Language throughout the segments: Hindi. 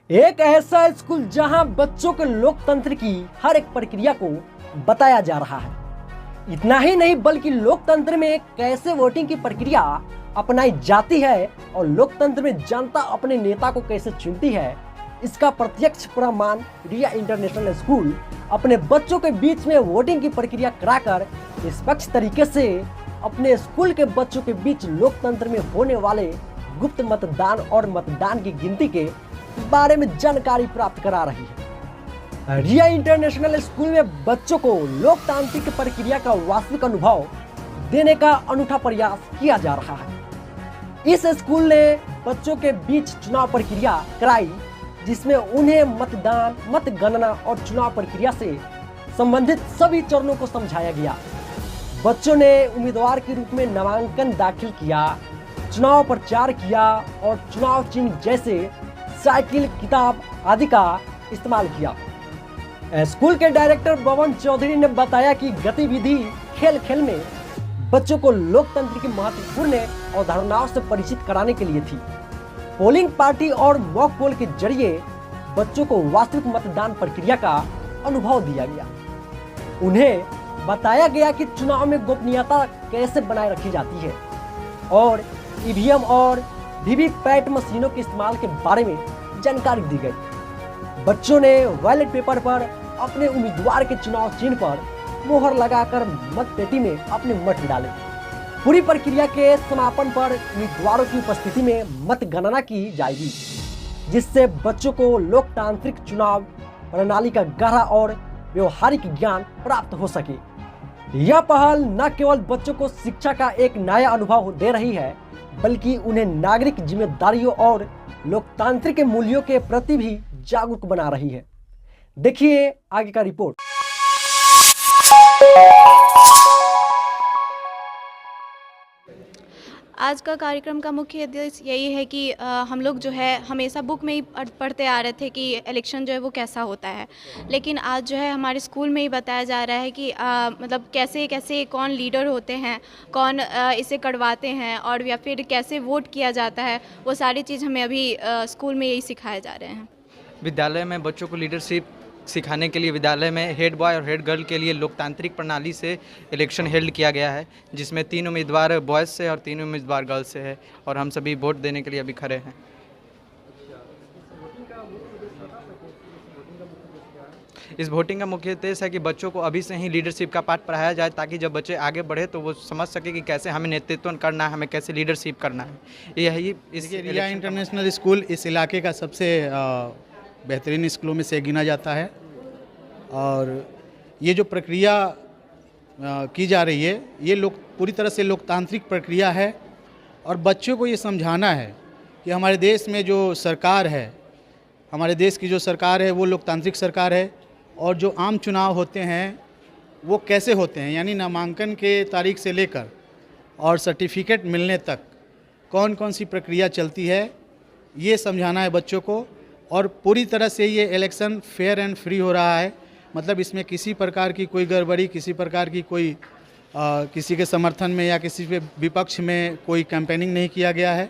एक ऐसा स्कूल जहां बच्चों को लोकतंत्र की हर एक प्रक्रिया को बताया जा रहा है। इतना ही नहीं बल्कि लोकतंत्र में कैसे वोटिंग की प्रक्रिया अपनाई जाती है और लोकतंत्र में जनता अपने नेता को कैसे चुनती है, इसका प्रत्यक्ष प्रमाण रिया इंटरनेशनल स्कूल अपने बच्चों के बीच में वोटिंग की प्रक्रिया कराकर निष्पक्ष तरीके से अपने स्कूल के बच्चों के बीच लोकतंत्र में होने वाले गुप्त मतदान और मतदान की गिनती के बारे में जानकारी प्राप्त करा रही है। रिया इंटरनेशनल स्कूल में बच्चों को लोकतांत्रिक प्रक्रिया का वास्तविक अनुभव देने का अनूठा प्रयास किया जा रहा है। इस स्कूल ने बच्चों के बीच चुनाव प्रक्रिया कराई, जिसमें उन्हें मतदान, मतगणना और चुनाव प्रक्रिया से संबंधित सभी चरणों को समझाया गया। बच्चों ने उम्मीदवार के रूप में नामांकन दाखिल किया, चुनाव प्रचार किया और चुनाव चिन्ह जैसे साइकिल, किताब आदि का इस्तेमाल किया। स्कूल के डायरेक्टर बवन चौधरी ने बताया कि गतिविधि खेल खेल में बच्चों को लोकतंत्र की महत्वपूर्ण अवधारणाओं से परिचित कराने के लिए थी। पोलिंग पार्टी और मॉक पोल के जरिए बच्चों को वास्तविक मतदान प्रक्रिया का अनुभव दिया गया। उन्हें बताया गया कि चुनाव में गोपनीयता कैसे बनाए रखी जाती है और ईवीएम और वीवीपैट मशीनों के इस्तेमाल के बारे में जानकारी दी गई। बच्चों ने बैलेट पेपर पर अपने उम्मीदवार के चुनाव चिन्ह पर मोहर लगाकर मतपेटी में अपने मत डाले। पूरी प्रक्रिया के समापन पर उम्मीदवारों की उपस्थिति में मतगणना की जाएगी, जिससे बच्चों को लोकतांत्रिक चुनाव प्रणाली का गहरा और व्यवहारिक ज्ञान प्राप्त हो सके। यह पहल न केवल बच्चों को शिक्षा का एक नया अनुभव दे रही है, बल्कि उन्हें नागरिक जिम्मेदारियों और लोकतांत्रिक मूल्यों के प्रति भी जागरूक बना रही है। देखिए आगे का रिपोर्ट। आज का कार्यक्रम का मुख्य उद्देश्य यही है कि हम लोग जो है हमेशा बुक में ही पढ़ते आ रहे थे कि इलेक्शन जो है वो कैसा होता है, लेकिन आज जो है हमारे स्कूल में ही बताया जा रहा है कि मतलब कैसे कैसे कौन लीडर होते हैं, कौन इसे करवाते हैं और या फिर कैसे वोट किया जाता है, वो सारी चीज़ हमें अभी स्कूल में यही सिखाए जा रहे हैं। विद्यालय में बच्चों को लीडरशिप सिखाने के लिए विद्यालय में हेड बॉय और हेड गर्ल के लिए लोकतांत्रिक प्रणाली से इलेक्शन हेल्ड किया गया है, जिसमें 3 उम्मीदवार बॉयज़ से और 3 उम्मीदवार गर्ल्स से है और हम सभी वोट देने के लिए अभी खड़े हैं। इस वोटिंग का मुख्य उद्देश्य है कि बच्चों को अभी से ही लीडरशिप का पाठ पढ़ाया जाए, ताकि जब बच्चे आगे बढ़े तो वो समझ सके कि कैसे हमें नेतृत्व करना है, हमें कैसे लीडरशिप करना है। यही इस रिया इंटरनेशनल स्कूल इस इलाके का सबसे बेहतरीन स्कूलों में से गिना जाता है और ये जो प्रक्रिया की जा रही है ये पूरी तरह से लोकतांत्रिक प्रक्रिया है और बच्चों को ये समझाना है कि हमारे देश में जो सरकार है, हमारे देश की जो सरकार है वो लोकतांत्रिक सरकार है और जो आम चुनाव होते हैं वो कैसे होते हैं, यानी नामांकन के तारीख से लेकर और सर्टिफिकेट मिलने तक कौन कौन सी प्रक्रिया चलती है, ये समझाना है बच्चों को। और पूरी तरह से ये इलेक्शन फेयर एंड फ्री हो रहा है, मतलब इसमें किसी प्रकार की कोई गड़बड़ी, किसी प्रकार की कोई किसी के समर्थन में या किसी के विपक्ष में कोई कैंपेनिंग नहीं किया गया है,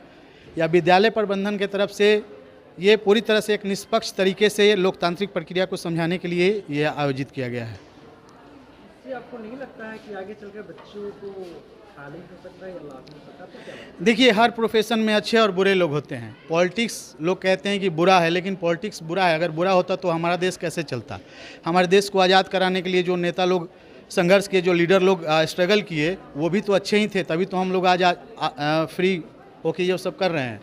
या विद्यालय प्रबंधन के तरफ से ये पूरी तरह से एक निष्पक्ष तरीके से लोकतांत्रिक प्रक्रिया को समझाने के लिए ये आयोजित किया गया है। आपको नहीं लगता है कि आगे चलकर बच्चों को हानि हो सकता है या लाभ हो सकता है? तो क्या लगता है? देखिए, हर प्रोफेशन में अच्छे और बुरे लोग होते हैं। पॉलिटिक्स लोग कहते हैं कि बुरा है, लेकिन पॉलिटिक्स बुरा है। अगर बुरा होता तो हमारा देश कैसे चलता? हमारे देश को आज़ाद कराने के लिए जो नेता लोग संघर्ष किए, जो लीडर लोग स्ट्रगल किए, वो भी तो अच्छे ही थे, तभी तो हम लोग आज फ्री होके ये सब कर रहे हैं।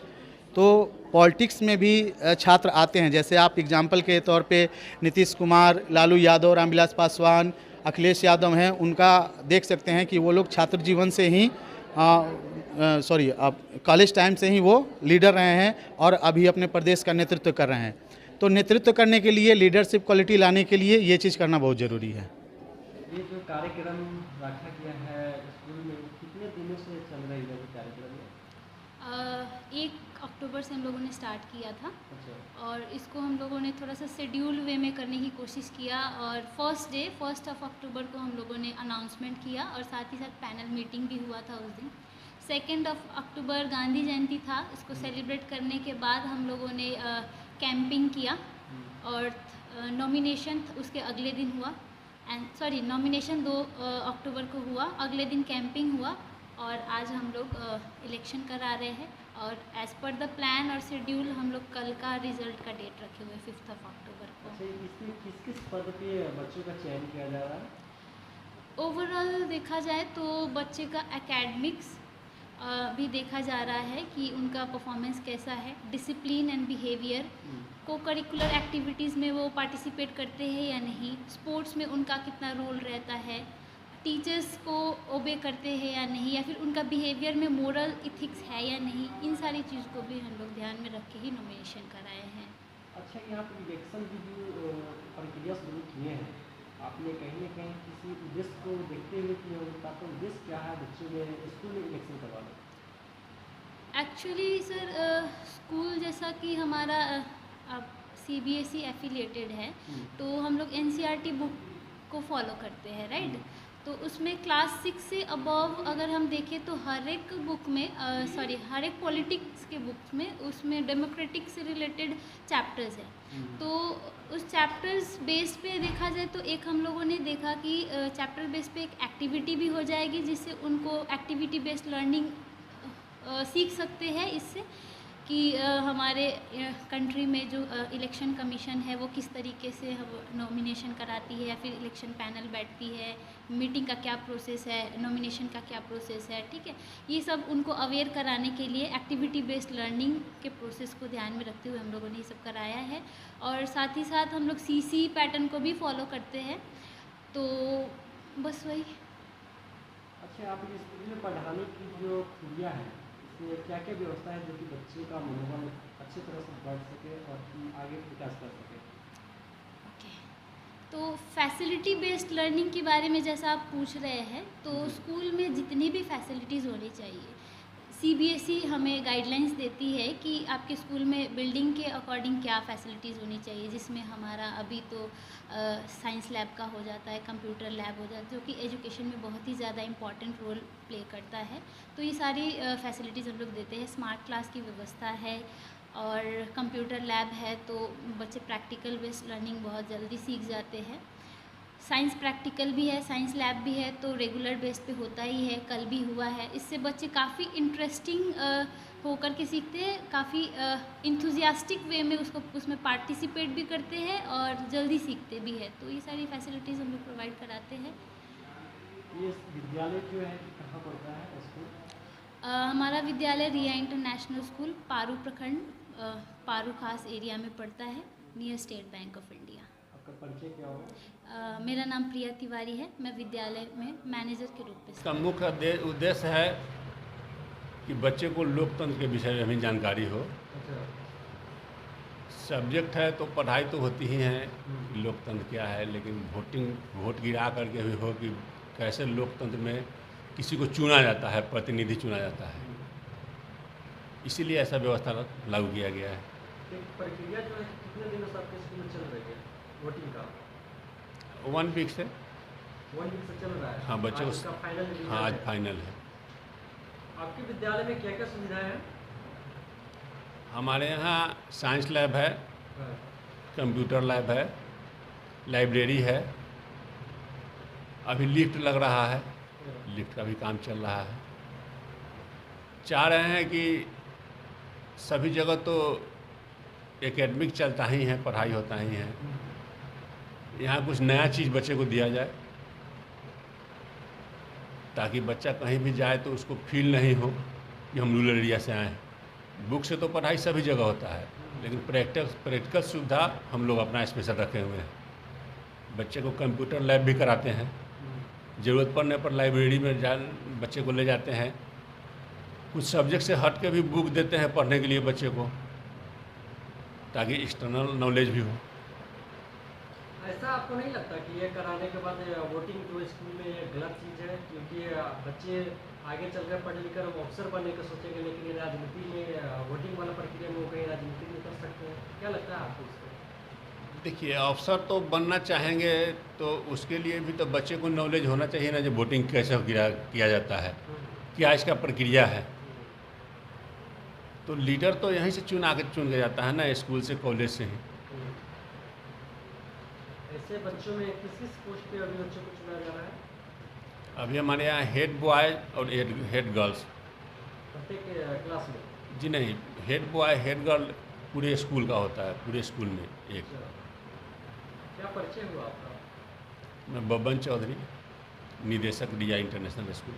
तो पॉलिटिक्स में भी छात्र आते हैं, जैसे आप एग्जाम्पल के तौर पे नीतीश कुमार, लालू यादव, रामविलास पासवान, अखिलेश यादव हैं, उनका देख सकते हैं कि वो लोग छात्र जीवन से ही कॉलेज टाइम से ही वो लीडर रहे हैं और अभी अपने प्रदेश का नेतृत्व कर रहे हैं। तो नेतृत्व करने के लिए, लीडरशिप क्वालिटी लाने के लिए ये चीज़ करना बहुत ज़रूरी है। ये जो कार्यक्रम रखा गया है स्कूल में, कितने दिनों से चल रही है ये कार्यक्रम? 1 अक्टूबर से हम लोगों ने स्टार्ट किया था और इसको हम लोगों ने थोड़ा सा शेड्यूल वे में करने की कोशिश किया और फर्स्ट ऑफ अक्टूबर को हम लोगों ने अनाउंसमेंट किया और साथ ही साथ पैनल मीटिंग भी हुआ था उस दिन। 2 अक्टूबर गांधी जयंती था। इसको सेलिब्रेट करने के बाद हम लोगों ने कैंपिंग किया और नॉमिनेशन उसके अगले दिन हुआ। नॉमिनेशन 2 अक्टूबर को हुआ, अगले दिन कैंपिंग हुआ और आज हम लोग इलेक्शन करा रहे हैं। और एज़ पर द प्लान और शेड्यूल हम लोग कल का रिज़ल्ट का डेट रखे हुए 5 अक्टूबर को। अच्छा, इसमें किस किस पद पे बच्चों का चयन किया जा रहा है? ओवरऑल देखा जाए तो बच्चे का एकेडमिक्स भी देखा जा रहा है कि उनका परफॉर्मेंस कैसा है, डिसिप्लिन एंड बिहेवियर, को करिकुलर एक्टिविटीज़ में वो पार्टिसिपेट करते हैं या नहीं, स्पोर्ट्स में उनका कितना रोल रहता है, टीचर्स को ओबे करते हैं या नहीं, या फिर उनका बिहेवियर में मोरल इथिक्स है या नहीं, इन सारी चीज़ को भी हम लोग ध्यान में रख के ही नॉमिनेशन कराए हैं। अच्छा, यहाँ पर इलेक्शन की जो प्रक्रिया शुरू किए हैं, आपने कहीं ना कहीं किसी उद्देश्य को देखते हुए किया होगा, तो उद्देश्य क्या है बच्चों में स्कूल में इलेक्शन करवाना? एक्चुअली सर स्कूल जैसा कि हमारा CBSE एफिलिएटेड है, तो हम लोग NCERT बुक को फॉलो करते हैं, राइट। तो उसमें क्लास 6 से अबव अगर हम देखें तो हर एक बुक में हर एक पॉलिटिक्स के बुक्स में उसमें डेमोक्रेटिक से रिलेटेड चैप्टर्स हैं। तो उस चैप्टर्स बेस पे देखा जाए तो एक हम लोगों ने देखा कि चैप्टर बेस पे एक एक्टिविटी भी हो जाएगी, जिससे उनको एक्टिविटी बेस्ड लर्निंग सीख सकते हैं इससे कि हमारे कंट्री में जो इलेक्शन कमीशन है वो किस तरीके से नॉमिनेशन कराती है, या फिर इलेक्शन पैनल बैठती है, मीटिंग का क्या प्रोसेस है, नॉमिनेशन का क्या प्रोसेस है, ठीक है। ये सब उनको अवेयर कराने के लिए एक्टिविटी बेस्ड लर्निंग के प्रोसेस को ध्यान में रखते हुए हम लोगों ने ये सब कराया है। और साथ ही साथ हम लोग CC पैटर्न को भी फॉलो करते हैं, तो बस वही। अच्छा, आप इस स्कूल में पढ़ाने की जो खूबियाँ हैं, इसमें क्या क्या व्यवस्था है जो कि बच्चे का मनोबल अच्छी तरह से बढ़ सके और आगे विकास कर सके? ओके, तो फैसिलिटी बेस्ड लर्निंग के बारे में जैसा आप पूछ रहे हैं, तो स्कूल में जितनी भी फैसिलिटीज़ होनी चाहिए, CBSE हमें गाइडलाइंस देती है कि आपके स्कूल में बिल्डिंग के अकॉर्डिंग क्या फैसिलिटीज़ होनी चाहिए, जिसमें हमारा अभी तो साइंस लैब का हो जाता है, कंप्यूटर लैब हो जाता है, जो कि एजुकेशन में बहुत ही ज़्यादा इम्पॉर्टेंट रोल प्ले करता है। तो ये सारी फैसिलिटीज़ हम लोग देते हैं। स्मार्ट क्लास की व्यवस्था है और कंप्यूटर लैब है, तो बच्चे प्रैक्टिकल बेस्ड लर्निंग बहुत जल्दी सीख जाते हैं। साइंस प्रैक्टिकल भी है, साइंस लैब भी है, तो रेगुलर बेस पे होता ही है, कल भी हुआ है। इससे बच्चे काफ़ी इंटरेस्टिंग होकर के सीखते हैं, काफ़ी इंथुजियास्टिक वे में उसमें पार्टिसिपेट भी करते हैं और जल्दी सीखते भी है। तो ये सारी फैसिलिटीज़ हम लोग प्रोवाइड कराते हैं। ये विद्यालय जो है कहाँ पड़ता है स्कूल? हमारा विद्यालय रिया इंटरनेशनल स्कूल पारू प्रखंड पारू खास एरिया में पड़ता है, near state bank of India. आपका परिचय क्या होगा? मेरा नाम प्रिया तिवारी है, मैं विद्यालय में मैनेजर के रूप में। इसका मुख्य उद्देश्य है कि बच्चे को लोकतंत्र के विषय में भी जानकारी हो। सब्जेक्ट है तो पढ़ाई तो होती ही है, लोकतंत्र क्या है, लेकिन वोट गिरा करके भी हो कि कैसे लोकतंत्र में किसी को चुना जाता है, प्रतिनिधि चुना जाता है, इसीलिए ऐसा व्यवस्था लागू किया गया है। प्रक्रिया जो है कितने दिनों से आपके स्कूल में चल रही है वोटिंग का? 1 वीक से। 1 वीक से चल रहा है? हाँ, बच्चों को फाइनल? हाँ, आज फाइनल है। आपके विद्यालय में क्या क्या सुविधाएं हैं? हमारे यहाँ साइंस लैब है, कंप्यूटर लैब है, लाइब्रेरी है, अभी लिफ्ट लग रहा है, लिफ्ट का भी काम चल रहा है। चाह रहे हैं कि सभी जगह तो एकेडमिक चलता ही है, पढ़ाई होता ही है, यहाँ कुछ नया चीज़ बच्चे को दिया जाए ताकि बच्चा कहीं भी जाए तो उसको फील नहीं हो कि हम रूरल एरिया से आए हैं। बुक से तो पढ़ाई सभी जगह होता है, लेकिन प्रैक्टिकल सुविधा हम लोग अपना स्पेशल रखे हुए हैं। बच्चे को कंप्यूटर लैब भी कराते हैं, ज़रूरत पड़ने पर लाइब्रेरी में बच्चे को ले जाते हैं। कुछ सब्जेक्ट से हट के भी बुक देते हैं पढ़ने के लिए बच्चे को, ताकि एक्सटर्नल नॉलेज भी हो। ऐसा आपको नहीं लगता कि ये कराने के बाद वोटिंग जो स्कूल में ये गलत चीज़ है? क्योंकि बच्चे आगे चलकर पढ़ लिख कर ऑफिसर बनने का सोचेंगे, लेकिन राजनीति में वोटिंग वाला प्रक्रिया में वो कहीं राजनीति में कर सकते हैं। क्या लगता है आपको इसको? देखिए, अफसर तो बनना चाहेंगे तो उसके लिए भी तो बच्चे को नॉलेज होना चाहिए ना, जो वोटिंग कैसे किया जाता है, क्या इसका प्रक्रिया है। तो लीडर तो यहीं से चुन के जाता है ना, स्कूल से कॉलेज से ही। ऐसे बच्चों में किस किस पोस्ट पे अभी बच्चों को चुना जा रहा है? अभी हमारे यहाँ हेड बॉय और हेड गर्ल्स। प्रत्येक क्लास में? जी नहीं, हेड बॉय हेड गर्ल पूरे स्कूल का होता है, पूरे स्कूल में एक। क्या परिचय हुआ आपका? मैं बब्बन चौधरी, निदेशक DI इंटरनेशनल स्कूल।